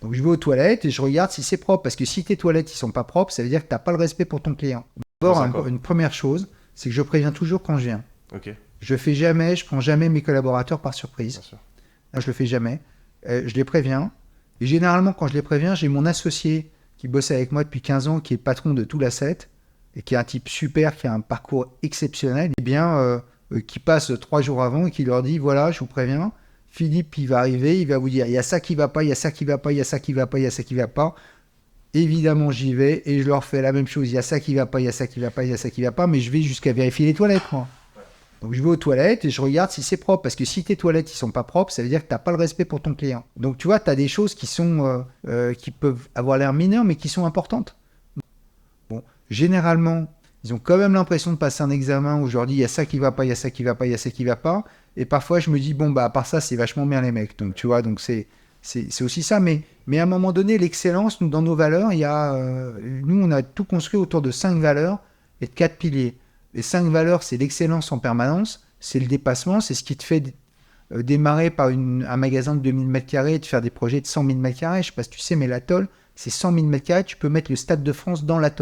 Donc, je vais aux toilettes et je regarde si c'est propre. Parce que si tes toilettes ne sont pas propres, ça veut dire que tu n'as pas le respect pour ton client. D'abord, D'accord. une première chose, c'est que je préviens toujours quand je viens. Ok, Je prends jamais mes collaborateurs par bien surprise. sûr. Là, je le fais jamais. Je les préviens. Et généralement, quand je les préviens, j'ai mon associé qui bosse avec moi depuis 15 ans, qui est patron de tout l'asset, et qui est un type super, qui a un parcours exceptionnel, et bien, qui passe 3 jours avant et qui leur dit, voilà, je vous préviens, Philippe, il va arriver, il va vous dire, il y a ça qui va pas, il y a ça qui va pas, il y a ça qui va pas, il y a ça qui va pas. Évidemment, j'y vais et je leur fais la même chose. Il y a ça qui va pas, il y a ça qui va pas, il y a ça qui va pas, mais je vais jusqu'à vérifier les toilettes, moi. Donc je vais aux toilettes et je regarde si c'est propre. Parce que si tes toilettes ne sont pas propres, ça veut dire que tu n'as pas le respect pour ton client. Donc tu vois, tu as des choses qui peuvent avoir l'air mineures, mais qui sont importantes. Bon, généralement, ils ont quand même l'impression de passer un examen où je leur dis il y a ça qui va pas, il y a ça qui va pas, il y a ça qui va pas. Et parfois, je me dis, bon, bah, à part ça, c'est vachement bien les mecs. Donc tu vois, donc c'est aussi ça. Mais à un moment donné, l'excellence, nous, dans nos valeurs, nous, on a tout construit autour de 5 valeurs et de 4 piliers. Les 5 valeurs, c'est l'excellence en permanence, c'est le dépassement, c'est ce qui te fait démarrer par un magasin de 2000 m² et de faire des projets de 100 000 m². Je ne sais pas si tu sais, mais l'atoll, c'est 100 000 m². Tu peux mettre le Stade de France dans l'atoll.